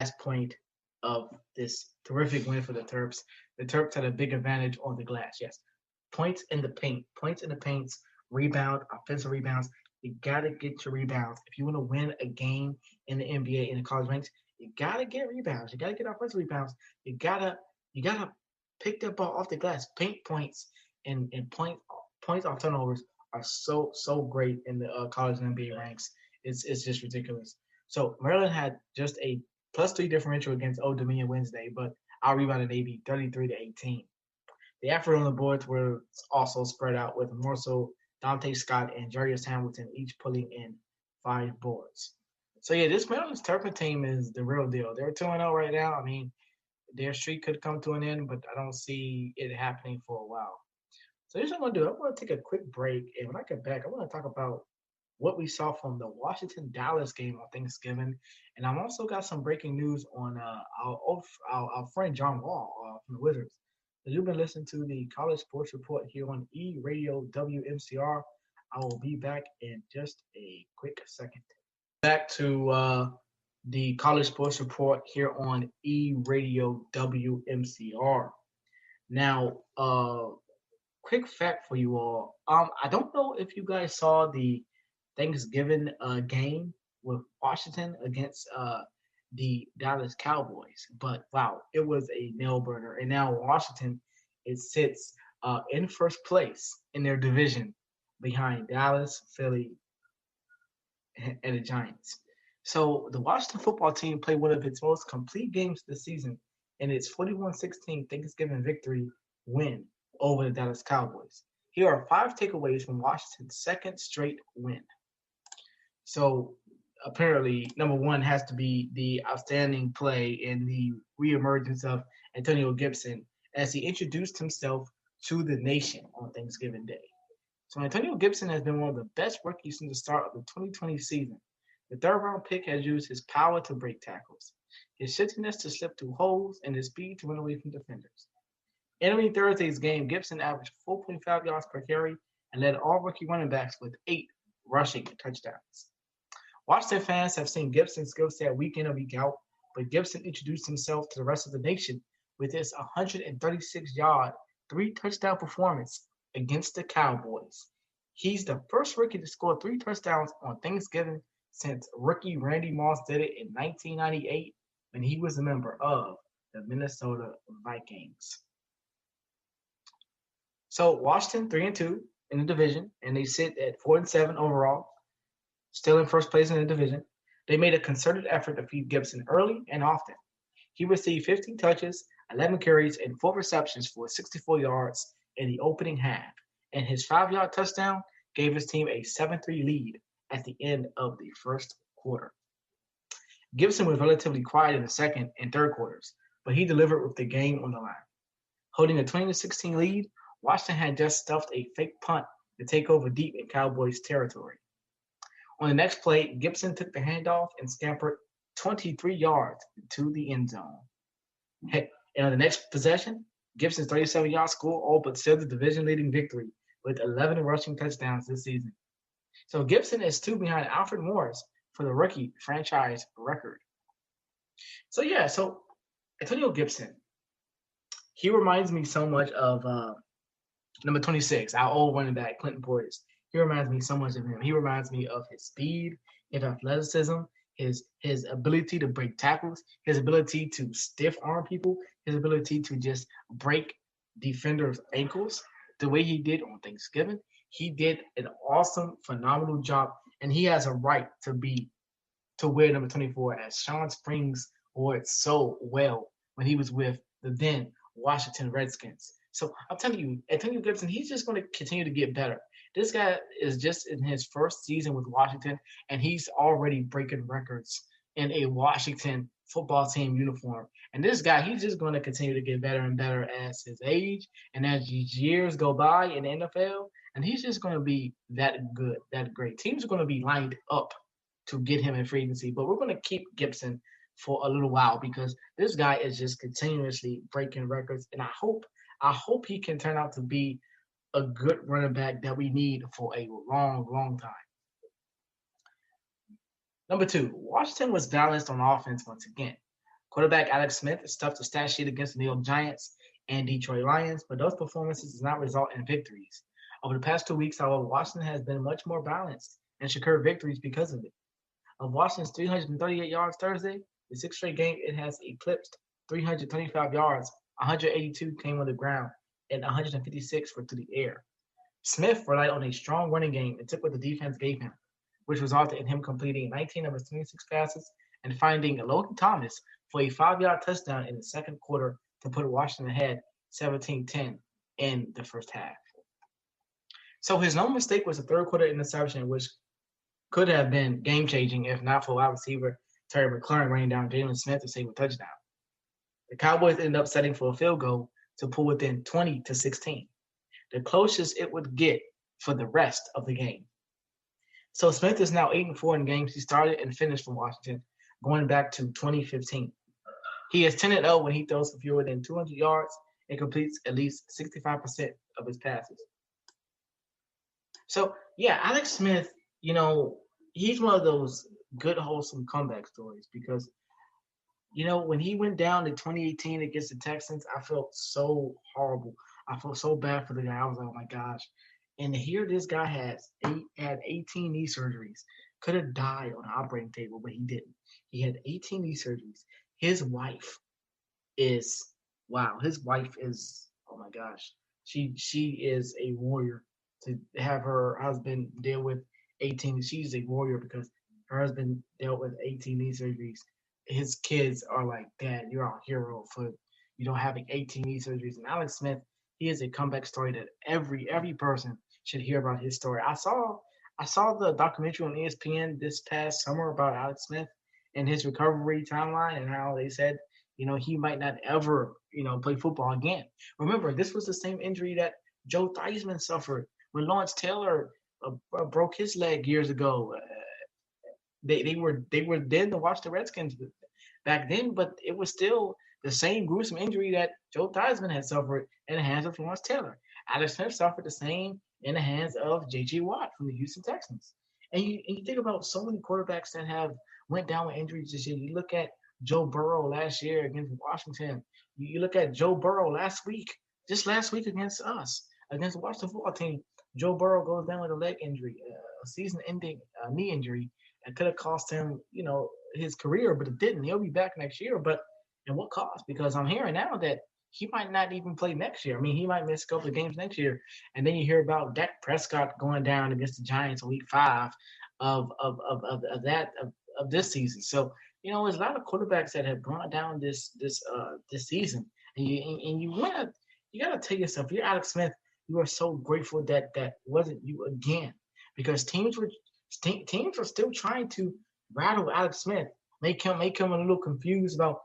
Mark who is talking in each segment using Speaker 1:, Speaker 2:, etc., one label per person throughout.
Speaker 1: last point of this terrific win for the Terps. The Terps had a big advantage on the glass. Yes, points in the paints, rebound, offensive rebounds. You gotta get your rebounds if you want to win a game in the NBA in the college ranks. You gotta get rebounds. You gotta get offensive rebounds. You gotta pick the ball off the glass. Paint points and points off turnovers are so great in the college and NBA ranks. It's just ridiculous. So Maryland had just a +3 differential against Old Dominion Wednesday, but our rebounded AB 33-18. The effort on the boards were also spread out with more so Dante Scott and Jarius Hamilton each pulling in 5 boards. So yeah, this Maryland's Terrapin team is the real deal. They're 2-0 right now. I mean, their streak could come to an end, but I don't see it happening for a while. So here's what I'm gonna do. I'm gonna take a quick break, and when I get back, I want to talk about what we saw from the Washington Dallas game on Thanksgiving, and I've also got some breaking news on our friend John Wall from the Wizards. So you've been listening to the College Sports Report here on E Radio WMCR. I will be back in just a quick second. Back to the College Sports Report here on E Radio WMCR. Now, quick fact for you all. I don't know if you guys saw the Thanksgiving game with Washington against the Dallas Cowboys, but wow, it was a nail burner. And now Washington, it sits in first place in their division behind Dallas, Philly, and the Giants. So the Washington football team played one of its most complete games this season in its 41-16 Thanksgiving victory win over the Dallas Cowboys. Here are 5 takeaways from Washington's second straight win. So apparently, number one has to be the outstanding play in the reemergence of Antonio Gibson as he introduced himself to the nation on Thanksgiving Day. So Antonio Gibson has been one of the best rookies since the start of the 2020 season. The third-round pick has used his power to break tackles, his shiftiness to slip through holes, and his speed to run away from defenders. Entering Thursday's game, Gibson averaged 4.5 yards per carry and led all rookie running backs with 8 rushing touchdowns. Washington fans have seen Gibson's skill set week in and week out, but Gibson introduced himself to the rest of the nation with his 136-yard, 3-touchdown performance against the Cowboys. He's the first rookie to score 3 touchdowns on Thanksgiving since rookie Randy Moss did it in 1998 when he was a member of the Minnesota Vikings. So Washington 3-2 in the division, and they sit at 4-7 overall, still in first place in the division. They made a concerted effort to feed Gibson early and often. He received 15 touches, 11 carries, and 4 receptions for 64 yards in the opening half, and his 5-yard touchdown gave his team a 7-3 lead at the end of the first quarter. Gibson was relatively quiet in the second and third quarters, but he delivered with the game on the line. Holding a 20-16 lead, Washington had just stuffed a fake punt to take over deep in Cowboys territory. On the next play, Gibson took the handoff and scampered 23 yards to the end zone. And on the next possession, Gibson's 37-yard score all but sealed the division-leading victory with 11 rushing touchdowns this season. So Gibson is 2 behind Alfred Morris for the rookie franchise record. So Antonio Gibson, he reminds me so much of number 26, our old running back, Clinton Portis. He reminds me so much of him. He reminds me of his speed, his athleticism, his ability to break tackles, his ability to stiff arm people, his ability to just break defenders' ankles the way he did on Thanksgiving. He did an awesome, phenomenal job, and he has a right to wear number 24, as Sean Springs wore it so well when he was with the then Washington Redskins. So I'm telling you, Antonio Gibson, he's just going to continue to get better. This guy is just in his first season with Washington, and he's already breaking records in a Washington football team uniform. And this guy, he's just going to continue to get better and better as his age and as years go by in the NFL. And he's just going to be that good, that great. Teams are going to be lined up to get him in free agency, but we're going to keep Gibson for a little while because this guy is just continuously breaking records. And I hope he can turn out to be a good running back that we need for a long, long time. Number 2, Washington was balanced on offense once again. Quarterback Alex Smith stuffed the stat sheet against the New York Giants and Detroit Lions, but those performances did not result in victories. Over the past 2 weeks, however, Washington has been much more balanced and secured victories because of it. Of Washington's 338 yards Thursday, the sixth straight game it has eclipsed 325 yards. 182 came on the ground and 156 were through the air. Smith relied on a strong running game and took what the defense gave him, which resulted in him completing 19 of his 26 passes and finding Logan Thomas for a 5-yard touchdown in the second quarter to put Washington ahead 17-10 in the first half. So his no mistake was a third quarter interception, which could have been game-changing if not for wide receiver Terry McLaurin running down Jalen Smith to save a touchdown. The Cowboys ended up setting for a field goal to pull within 20-16, the closest it would get for the rest of the game. So Smith is now 8-4 in games he started and finished for Washington, going back to 2015. He is 10-0 when he throws for fewer than 200 yards and completes at least 65% of his passes. So, yeah, Alex Smith, he's one of those good, wholesome comeback stories because, when he went down in 2018 against the Texans, I felt so horrible. I felt so bad for the guy. I was like, oh, my gosh. And here this guy had 18 knee surgeries. Could have died on the operating table, but he didn't. He had 18 knee surgeries. His wife is, wow, oh my gosh. She is a warrior. To have her husband deal with 18, she's a warrior because her husband dealt with 18 knee surgeries. His kids are like, Dad, you're our hero for, having 18 knee surgeries. And Alex Smith, he is a comeback story that every person should hear about his story. I saw the documentary on ESPN this past summer about Alex Smith and his recovery timeline and how they said, he might not ever, play football again. Remember, this was the same injury that Joe Theismann suffered when Lawrence Taylor broke his leg years ago. They were then to watch the Redskins back then, but it was still the same gruesome injury that Joe Theismann had suffered in the hands of Lawrence Taylor. Alex Smith suffered the same in the hands of J.J. Watt from the Houston Texans. And you think about so many quarterbacks that have went down with injuries this year. You look at Joe Burrow last year against Washington. You look at Joe Burrow last week against us, against the Washington football team. Joe Burrow goes down with a leg injury, a season-ending knee injury that could have cost him, his career, but it didn't. He'll be back next year, but at what cost? Because I'm hearing now that he might not even play next year. I mean, he might miss a couple of games next year. And then you hear about Dak Prescott going down against the Giants in Week 5 of this season. So, there's a lot of quarterbacks that have gone down this season, and you gotta tell yourself, you're Alex Smith. You are so grateful that wasn't you again, because teams were still trying to rattle Alex Smith, make him a little confused about,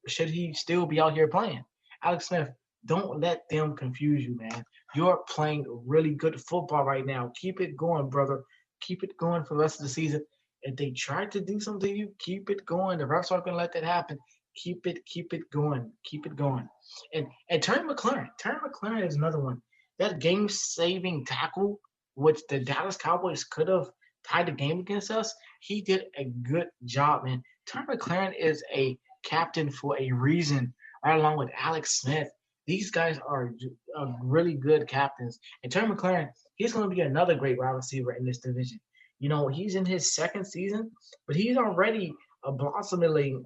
Speaker 1: should he still be out here playing? Alex Smith, don't let them confuse you, man. You're playing really good football right now. Keep it going, brother. Keep it going for the rest of the season. If they try to do something to you, keep it going. The refs aren't going to let that happen. Keep it going. Keep it going. And Terry McLaurin is another one. That game-saving tackle, which the Dallas Cowboys could have tied the game against us, he did a good job, man. Terry McLaurin is a captain for a reason, right along with Alex Smith. These guys are really good captains. And Terry McLaurin, he's going to be another great wide receiver in this division. He's in his second season, but he's already blossoming,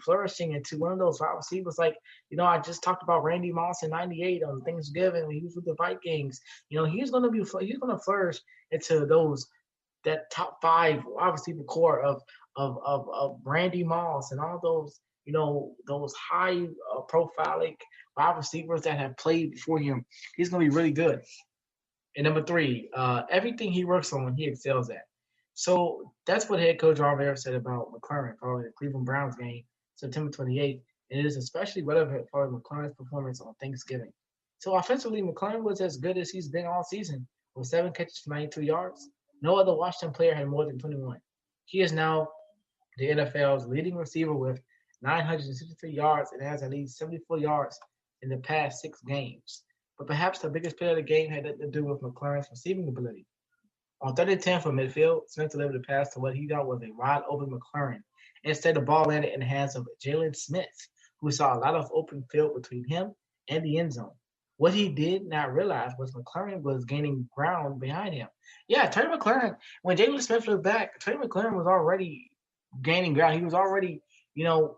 Speaker 1: flourishing into one of those wide receivers. Like, I just talked about Randy Moss in '98 on Thanksgiving when he was with the Vikings. He's going to flourish into that top 5 wide receiver core of Randy Moss and all those, those high profile wide receivers that have played before him. He's going to be really good. And number 3, everything he works on, he excels at. So that's what head coach Rivera said about McLaurin following the Cleveland Browns game, September 28th. And it is especially relevant for McLaurin's performance on Thanksgiving. So offensively, McLaurin was as good as he's been all season, with 7 catches for 92 yards. No other Washington player had more than 21. He is now the NFL's leading receiver with 963 yards and has at least 74 yards in the past 6 games. But perhaps the biggest player of the game had to do with McLaurin's receiving ability. On 3rd and 10 from midfield, Smith delivered a pass to what he thought was a wide open McLaurin, Instead, the ball landed in the hands of Jalen Smith, who saw a lot of open field between him and the end zone. What he did not realize was McLaurin was gaining ground behind him. Yeah, Terry McLaurin, when Jalen Smith looked back, Terry McLaurin was already gaining ground. He was already, you know,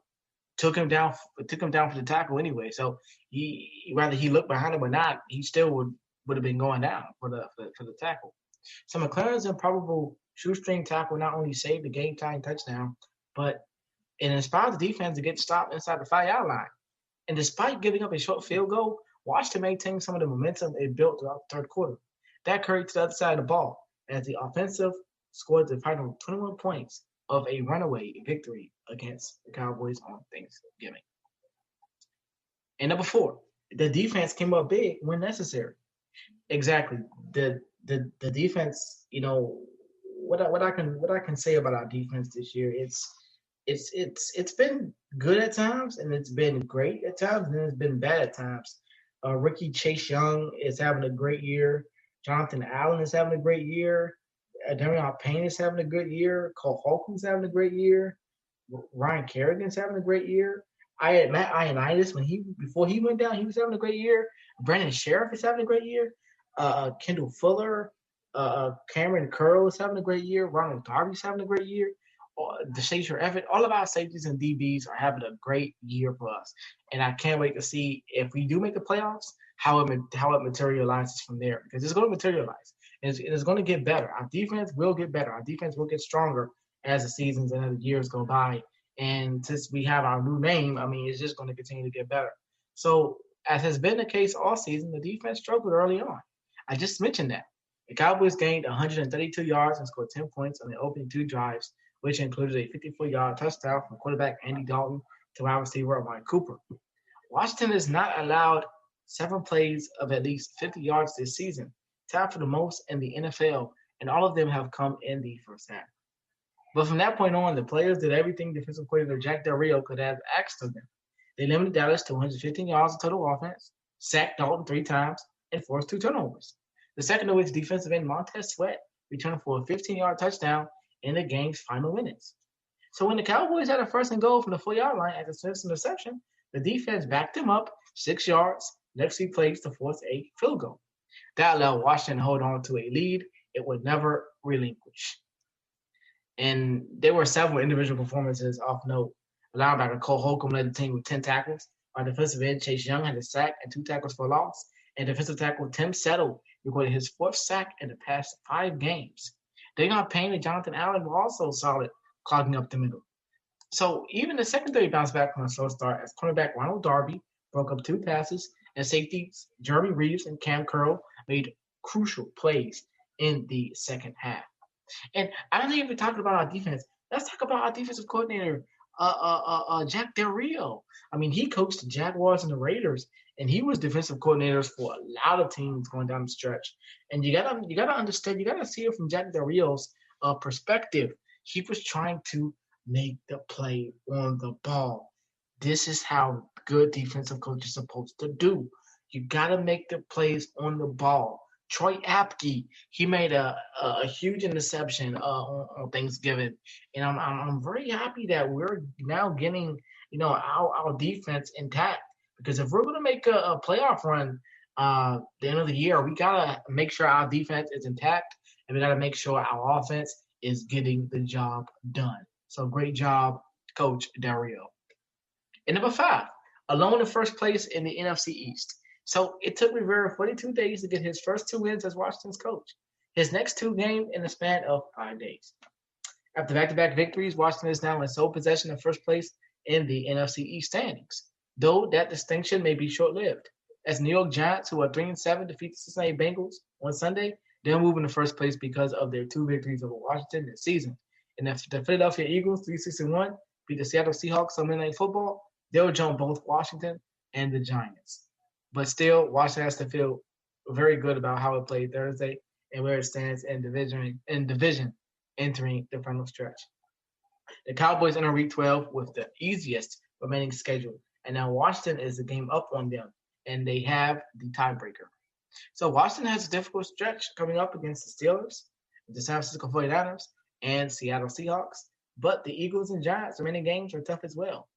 Speaker 1: took him down for the tackle anyway. So whether he looked behind him or not, he still would have been going down for the tackle. So McLaurin's improbable shoestring tackle not only saved the game tying touchdown, but it inspired the defense to get stopped inside the 5 yard line. And despite giving up a short field goal, Washington maintained some of the momentum it built throughout the third quarter. That carried to the other side of the ball as the offensive scored the final 21 points of a runaway victory against the Cowboys on Thanksgiving. And number 4, the defense came up big when necessary. Exactly. The defense, what I can say about our defense this year, it's been good at times and it's been great at times and it's been bad at times. Ricky Chase Young is having a great year. Jonathan Allen is having a great year. Darian Payne is having a good year. Cole Holcomb's having a great year. Ryan Kerrigan's having a great year. I had Matt Ioannidis before he went down, he was having a great year. Brandon Sheriff is having a great year. Kendall Fuller, Cameron Curl is having a great year. Ronald Darby's having a great year. DeShazer Everett, all of our safeties and DBs are having a great year for us. And I can't wait to see if we do make the playoffs, how it materializes from there. Because it's going to materialize. It's going to get better. Our defense will get better. Our defense will get stronger as the seasons and as the years go by. And since we have our new name, I mean, it's just going to continue to get better. So, as has been the case all season, the defense struggled early on. I just mentioned that. The Cowboys gained 132 yards and scored 10 points on the opening 2 drives, which included a 54-yard touchdown from quarterback Andy Dalton to wide receiver Amari Cooper. Washington has not allowed 7 plays of at least 50 yards this season, tied for the most in the NFL, and all of them have come in the first half. But from that point on, the players did everything defensive coordinator Jack Del Rio could have asked of them. They limited Dallas to 115 yards of total offense, sacked Dalton 3 times, and forced 2 turnovers. The second of which defensive end Montez Sweat returned for a 15-yard touchdown in the game's final minutes. So when the Cowboys had a first and goal from the 4-yard line after Smith's interception, the defense backed them up 6 yards, next 3 plays to force a field goal. That allowed Washington to hold on to a lead it would never relinquish. And there were several individual performances off note. Linebacker Cole Holcomb led the team with 10 tackles. Our defensive end Chase Young had a sack and 2 tackles for loss. And defensive tackle Tim Settle recorded his 4th sack in the past 5 games. Darian Payne and Jonathan Allen were also solid, clogging up the middle. So even the secondary bounced back from a slow start as cornerback Ronald Darby broke up 2 passes, and safeties Jeremy Reeves and Cam Curl made crucial plays in the second half. And I don't even talk about our defense. Let's talk about our defensive coordinator, Jack Del Rio. I mean, he coached the Jaguars and the Raiders, and he was defensive coordinators for a lot of teams going down the stretch. And you gotta understand, you gotta see it from Jack Del Rio's perspective. He was trying to make the play on the ball. This is how good defensive coach is supposed to do. You gotta make the plays on the ball. Troy Apke, he made a huge interception on Thanksgiving, and I'm very happy that we're now getting our defense intact, because if we're going to make a playoff run the end of the year, we gotta make sure our defense is intact, and we gotta make sure our offense is getting the job done. So great job, Coach Del Rio. And number 5, alone in first place in the NFC East. So it took Rivera 42 days to get his first 2 wins as Washington's coach. His next 2 games in the span of 5 days. After back-to-back victories, Washington is now in sole possession of first place in the NFC East standings, though that distinction may be short-lived. As New York Giants, who are 3-7, defeat the Cincinnati Bengals on Sunday, they'll move into first place because of their 2 victories over Washington this season. And if the Philadelphia Eagles, 3-61, beat the Seattle Seahawks on Monday Night Football, they'll jump both Washington and the Giants. But still, Washington has to feel very good about how it played Thursday and where it stands in division entering the final stretch. The Cowboys enter Week 12 with the easiest remaining schedule, and now Washington is a game up on them, and they have the tiebreaker. So Washington has a difficult stretch coming up against the Steelers, the San Francisco 49ers, and Seattle Seahawks. But the Eagles and Giants remaining games are tough as well.